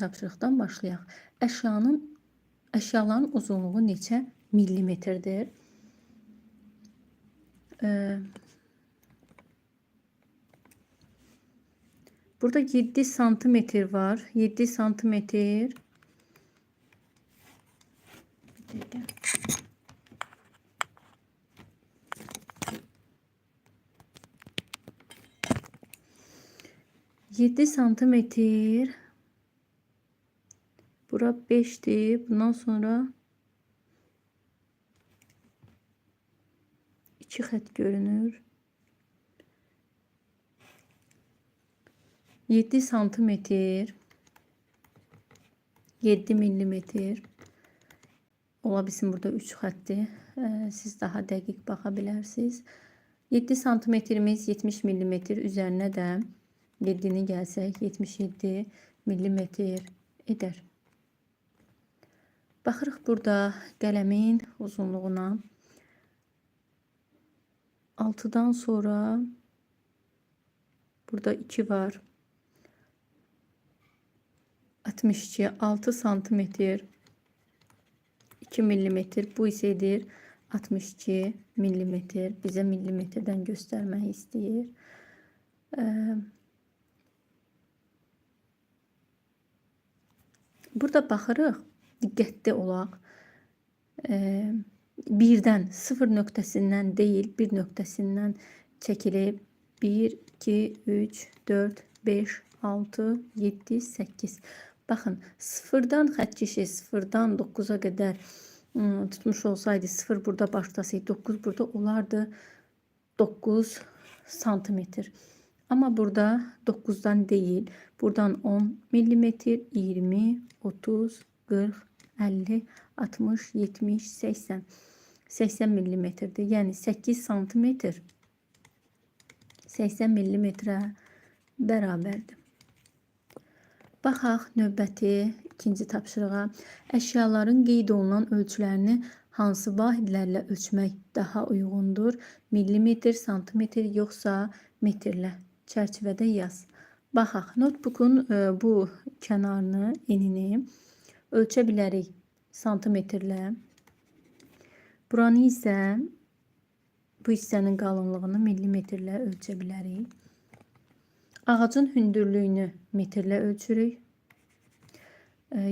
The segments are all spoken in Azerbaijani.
Tapşırıqdan başlayaq. Əşyaların uzunluğu neçə millimetrdir? Eee, Burada 7 santimetr var. 7 santimetr. Bir dəqiqə. 7 santimetr. Bura 5'dir. Bundan sonra 2 xət görünür. 7 santimetr. 7 millimetr. Ola bilsin burada 3 xətdir. Siz daha dəqiq baxa bilərsiniz. 7 santimetrimiz 70 millimetr. Üzərinə də 7'ni gəlsək 77 millimetr edər. Baxırıq burada qələmin uzunluğuna. 6'dan sonra burada 2 var. 62 6 santimetr 2 millimetr. Bu isə edir 62 millimetr. Bizə millimetrdən göstərmək istəyir. Burada baxırıq, diqqətli olaq. Birdən, 0 nöqtəsindən deyil, 1 nöqtəsindən çəkilib 1, 2, 3, 4, 5, 6, 7, 8. Baxın, 0'dan xəttkeşi 0'dan 9'a qədər tutmuş olsaydı, 0 burada başlasaydı, 9 burada olardı 9 santimetr. Amma burada 9'dan değil, buradan 10 millimetr, 20, 30, 40, 50, 60, 70, 80. 80 millimetrdir. Yəni 8 santimetr 80 millimetrə bərabərdir. Baxaq növbəti ikinci tapşırığa. Əşyaların qeyd olunan ölçülərini hansı vahidlərlə ölçmək daha uyğundur? Millimetr, santimetr yoxsa metrlə? Çərçivədə yaz. Baxaq, notebookun bu kənarını, enini ölçə bilərik santimetrlə. Buranı isə, bu hissənin qalınlığını millimetrlə ölçə bilərik. Ağacın hündürlüyünü metrlə ölçürük.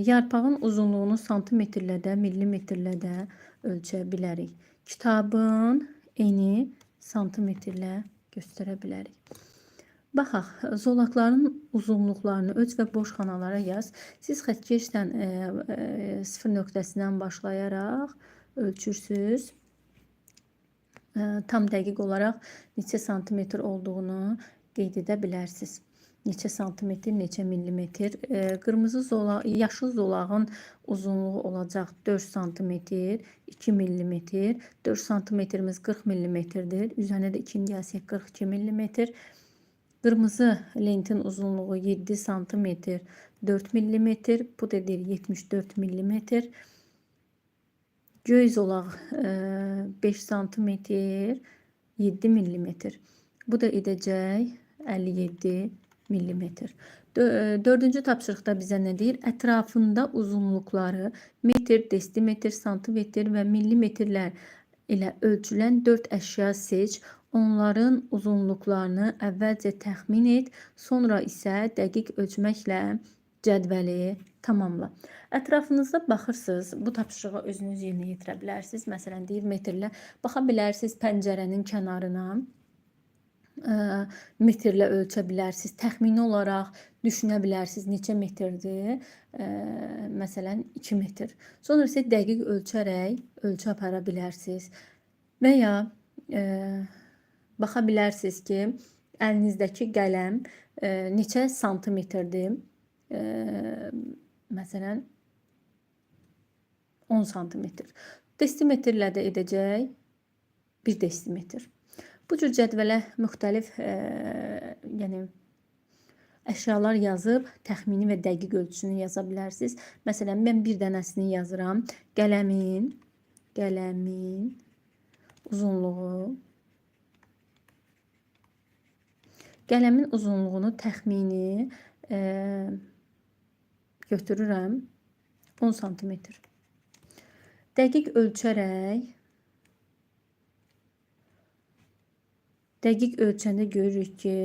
Yarpağın uzunluğunu santimetrlə də, millimetrlə də ölçə bilərik. Kitabın eni santimetrlə göstərə bilərik. Baxaq, zolaqların uzunluqlarını ölç və boş xanalara yaz. Siz xəttkeşdən 0 nöqtəsindən başlayaraq ölçürsünüz. Tam dəqiq olaraq neçə santimetr olduğunu qeyd edə bilərsiniz. Neçə santimetr, neçə millimetr. Qırmızı zolaq, yaşıl zolağın uzunluğu olacaq 4 santimetr, 2 millimetr. 4 santimetrimiz 40 millimetrdir. Üzərinə də 2 gəlsək 42 millimetr. Qırmızı lentin uzunluğu 7 santimetr, 4 millimetr. Bu da deyir 74 millimetr. Göy zolaq 5 santimetr, 7 millimetr. Bu da edəcək 57 millimetr. Dördüncü tapşırıqda bizə nə deyir? Ətrafında uzunluqları metr, desimetr, santimetr və millimetrlər ilə ölçülən 4 əşya seç. Onların uzunluqlarını əvvəlcə təxmin et, sonra isə dəqiq ölçməklə cədvəli tamamla. Ətrafınızda baxırsınız, bu tapşırığı özünüz yerinə yetirə bilərsiniz. Məsələn, deyir metrlə baxa bilərsiniz pəncərənin kənarına. Metrlə ölçə bilərsiniz. Təxmini olaraq düşünə bilərsiniz neçə metrdir. Məsələn 2 metr. Sonra isə dəqiq ölçərək ölçü apara bilərsiniz. Və ya baxa bilərsiniz ki, əlinizdəki qələm neçə santimetrdir. Məsələn 10 santimetr. Desimetrlə də edəcək 1 desimetr. Bu cür cədvələ müxtəlif yəni əşyalar yazıb təxmini və dəqiq ölçüsünü yaza bilərsiniz. Məsələn, mən bir dənəsini yazıram. Qələmin uzunluğu. Qələmin uzunluğunu təxmini götürürəm 10 santimetr. Dəqiq ölçəndə görürük ki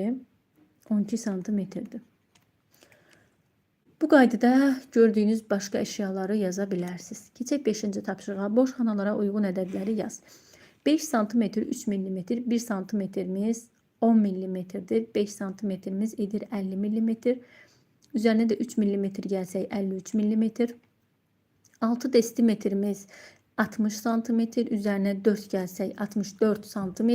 12 santimetrdir. Bu qaydada gördüyünüz başqa əşyaları yaza bilərsiniz. Keçək 5-ci tapşırığa. Boş xanalara uyğun ədədləri yaz. 5 sm 3 mm, 1 sm-imiz 10 mm-dir. 5 sm-imiz edir 50 mm. Üzərinə də 3 mm gəlsək 53 mm. 6 desimetrimiz 60 cm, üzərinə 4 gəlsək 64 cm,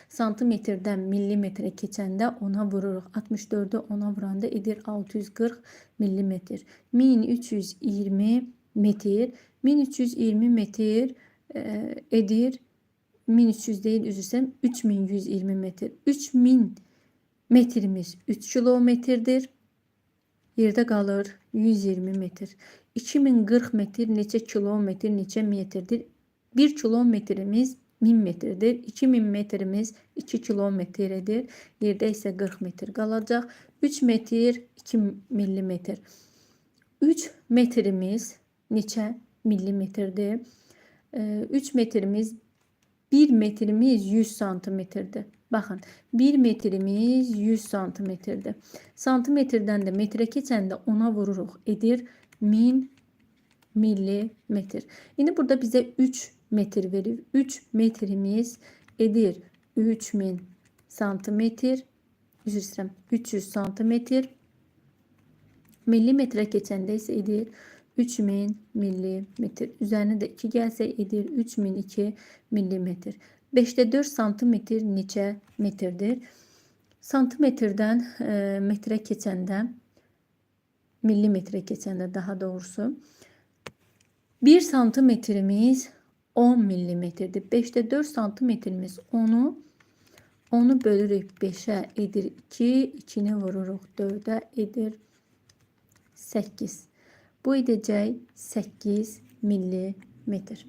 santimetrdən millimetrə keçəndə ona vururuq. 64-ü ona vuranda edir 640 mm. 1320 metr. 1320 metr edir 1300 deyil, üzürsəm 3120 metr. 3000 metrimiz 3 kilometrdir. Yerdə qalır 120 metr. 2040 metr neçə kilometr, neçə metrdir? 1 kilometrimiz 1000 metrdir. 2000 metrimiz 2 kilometrdir. Yerdə isə 40 metr qalacaq. 3 metr 2 millimetr. 3 metrimiz neçə millimetrdir? 3 metrimiz 1 metrimiz 100 santimetrdir. Baxın, 1 metrimiz 100 santimetrdir. Santimetrdən də metrə keçəndə ona vururuq. Edir 1000 millimetr. İndi burada bizə 3 metr verir. 3 metrimiz edir 3000 santimetr. Üzr istəyirəm, 300 santimetr. Millimetrə keçəndə isə edir 3000 millimetr. Üzərinə də 2 gəlsə edir 3002 millimetr. 5'də 4 santimetr neçə metrdir? Santimetrdən metrə keçəndə, millimetrə keçəndə daha doğrusu 1 santimetrimiz 10 millimetrdir. 5'də 4 santimetrimiz onu bölürük 5'ə edir 2, 2'ni vururuq 4'ə edir 8. Bu edəcək 8 millimetr.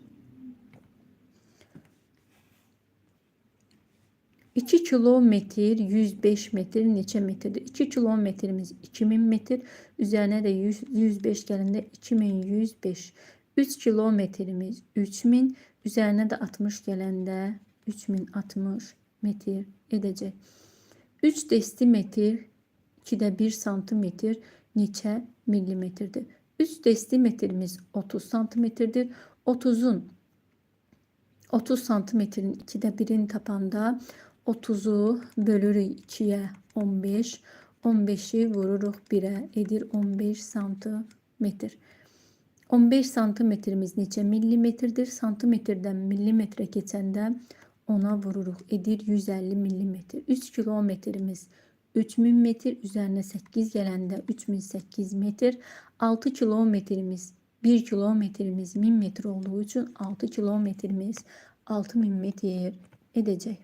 2 kilometr 105 metr neçə metrdir? 2 kilometrimiz 2000 metr. Üzərinə də 105 gələndə 2105. 3 kilometrimiz 3000. Üzərinə də 60 gələndə 3060 metr edəcək. 3 desimetr 2'də 1 santimetr neçə millimetrdir? 3 desimetrimiz 30 santimetrdir. 30 santimetrin 2'də 1'ini tapanda 30'u bölürük 2'ye 15. 15'i vururuq 1'ə edir 15 santimetr. 15 santimetrimiz neçə millimetrdir? Santimetrdən millimetrə keçəndə ona vururuq edir 150 millimetr. 3 kilometrimiz 3000 metr. Üzərinə 8 gələndə 3008 metr. 6 kilometrimiz 1 kilometrimiz 1000 metr olduğu üçün 6 kilometrimiz 6000 metr edəcək.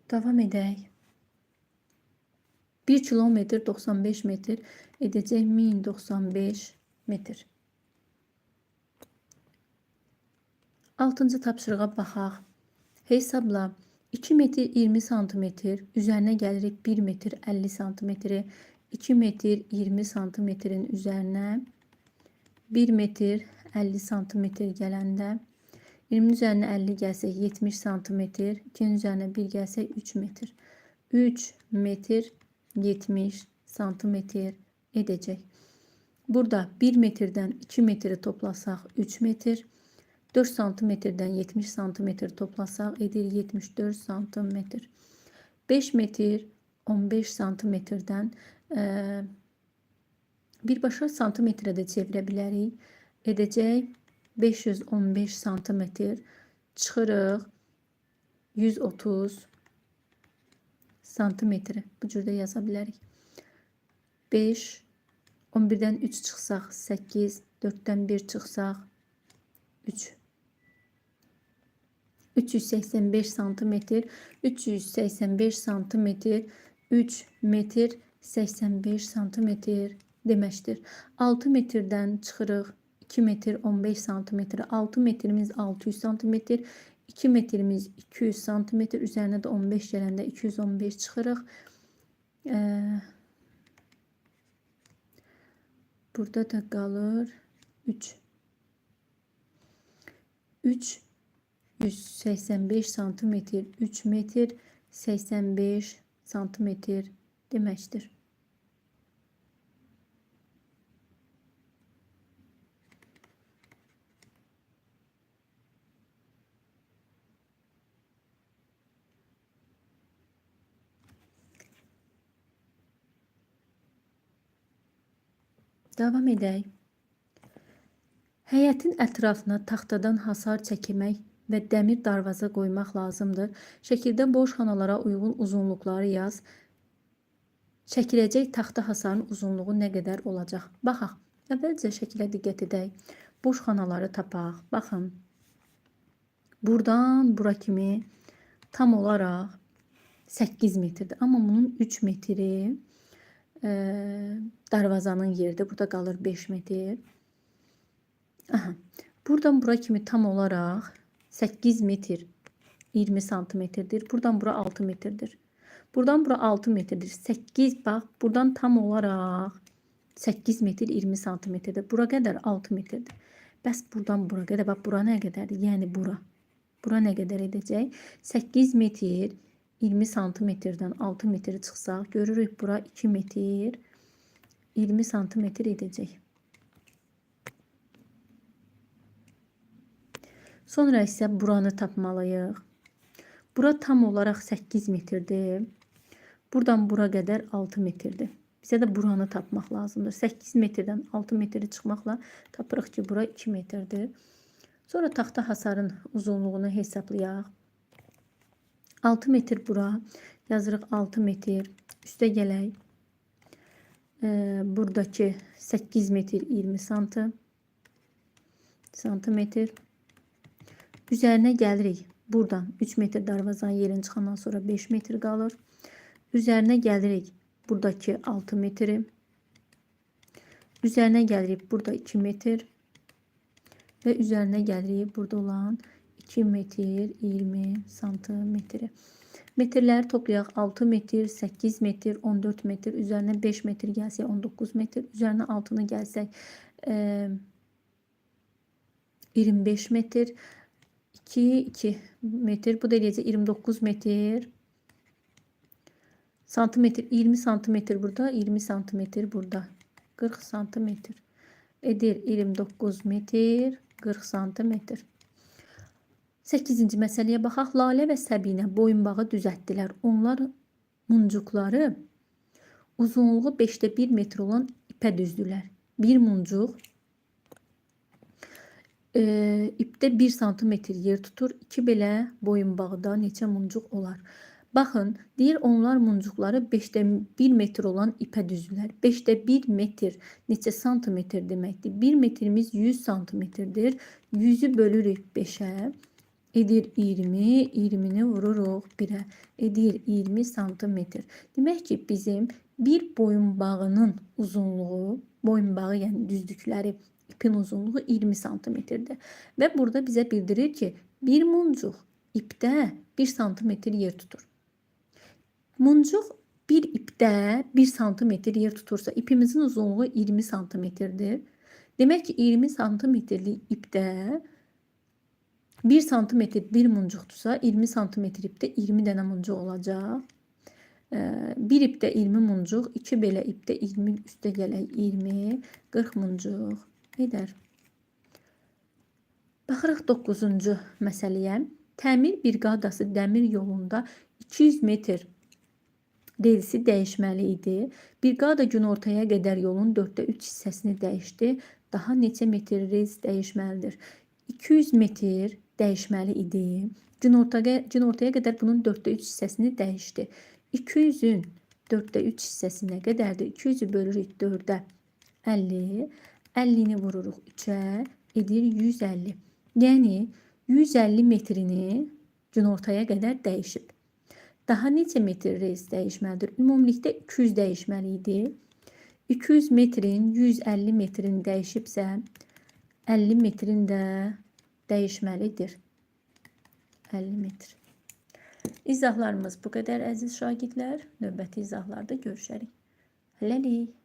Davam edək. 1 kilometr 95 metr edəcək 1095 metr. 6-cı tapşırığa baxaq. Hesabla 2 metr 20 santimetr, üzərinə gəlirik 1 metr 50 santimetri, 2 metr 20 santimetrin üzərinə 1 metr 50 santimetr gələndə 20'nin üzərinə 50 gəlsək 70 santimetr, 2'nin üzərinə 1 gəlsək 3 metr. 3 metr 70 santimetr edəcək. Burada 1 metrdən 2 metri toplasaq 3 metr. 4 santimetrdən 70 santimetr toplasaq edir 74 santimetr. 5 metr 15 santimetrdən birbaşa santimetrə də çevirə bilərik. Edəcək 515 santimetr, çıxırıq 130 santimetri. Bu cürdə yaza bilərik. 5, 11'dən 3 çıxsaq 8, 4'dən 1 çıxsaq 3. 385 santimetr, 385 santimetr, 3 metr 85 santimetr deməkdir. 6 metrdən çıxırıq 2 metr 15 santimetr. 6 metrimiz 600 santimetr. 2 metrimiz 200 santimetr. Üzerine de 15 gələndə 215 çıxırıq. Burada da qalır 3. 185 santimetr. 3 metr 85 santimetr deməkdir. Davam edək. Həyətin ətrafına taxtadan hasar çəkmək və dəmir darvaza qoymaq lazımdır. Şəkildə boş xanalara uyğun uzunluqları yaz. Çəkiləcək taxta hasarın uzunluğu nə qədər olacaq? Baxaq. Əvvəlcə şəkilə diqqət edək. Boş xanaları tapaq. Baxın. Buradan bura kimi tam olaraq 8 metrdir. Amma bunun 3 metri darvazanın yeridir. Burada qalır 5 metr. Aha. Buradan bura kimi tam olaraq 8 metr 20 santimetrdir. Buradan bura 6 metrdir. Buradan bura 6 metrdir. 8 bax. Buradan tam olaraq 8 metr 20 santimetrdir. Bura qədər 6 metrdir. Bəs buradan bura qədər. Bax bura nə qədərdir? Yəni bura. Bura nə qədər edəcək? 8 metr 20 santimetrdən 6 metr çıxsaq, görürük bura 2 metr 20 santimetr edəcək. Sonra isə buranı tapmalıyıq. Bura tam olaraq 8 metrdir. Buradan bura qədər 6 metrdir. Bizə də buranı tapmaq lazımdır. 8 metrdən 6 metri çıxmaqla tapırıq ki, bura 2 metrdir. Sonra taxta hasarın uzunluğunu hesablayaq. 6 metr bura. Yazırıq 6 metr. Üstə gələk. Buradakı 8 metr 20 santimetr. Üzərinə gəlirik. Buradan 3 metr darvazanın yerini çıxandan sonra 5 metr qalır. Üzərinə gəlirik. Buradakı 6 metri. Üzərinə gəlirik. Burada 2 metr. Və üzərinə gəlirik. Burada olan 2 metr 20 santimetri. Metrləri toplayaq. 6 metr, 8 metr, 14 metr. Üzərinə 5 metr gəlsək 19 metr. Üzərinə 6'ını gəlsək 25 metr. 2 metr. Bu da eləyəcək 29 metr. Santimetr 20 santimetr burada. 20 santimetr burada. 40 santimetr. Edir 29 metr. 40 santimetr. 8-ci məsələyə baxaq. Lalə və Səbinə boyunbağı düzəltdilər. Onlar muncuqları uzunluğu 5'də 1 metr olan ipə düzdülər. Bir muncuq ipdə 1 santimetr yer tutur. 2 belə boyunbağda neçə muncuq olar? Baxın, deyir onlar muncuqları 5'də 1 metr olan ipə düzdülər. 5'də 1 metr neçə santimetr deməkdir? 1 metrimiz 100 santimetrdir. 100'ü bölürük 5'ə. Edir 20, 20'ni vururuq 1'ə. Edir 20 santimetr. Demək ki, bizim bir boyunbağının uzunluğu, boyunbağı yəni düzdükləri ipin uzunluğu 20 santimetrdir. Və burada bizə bildirir ki, bir muncuq ipdə 1 santimetr yer tutur. Muncuq bir ipdə 1 santimetr yer tutursa, ipimizin uzunluğu 20 santimetrdir. Demək ki, 20 santimetrlik ipdə 1 santimetr bir muncuqdursa, 20 santimetr ipdə 20 dənə muncuq olacaq. Bir ipdə 20 muncuq, 2 belə ipdə 20 üstə gələk 20, 40 muncuq edər. Baxırıq 9-cu məsələyə. Təmir briqadası dəmir yolunda 200 metr relsi dəyişməli idi. Briqada günortaya qədər yolun 4'də 3 hissəsini dəyişdi. Daha neçə metr rels dəyişməlidir? 200 metr dəyişməli idi. Günortaya qədər bunun 4'də 3 hissəsini dəyişdi. 200'ün 4'də 3 hissəsi nə qədərdir? 200'ü bölürük 4'ə 50. 50'ni vururuq 3'ə. Edir 150. Yəni 150 metrini günortaya qədər dəyişib. Daha neçə metr rels dəyişməlidir? Ümumilikdə 200 dəyişməli idi. 200 metrin 150 metrini dəyişibsə 50 metrin də dəyişməlidir. 50 metr. İzahlarımız bu qədər əziz şagirdlər. Növbəti izahlarda görüşərik. Hələlik.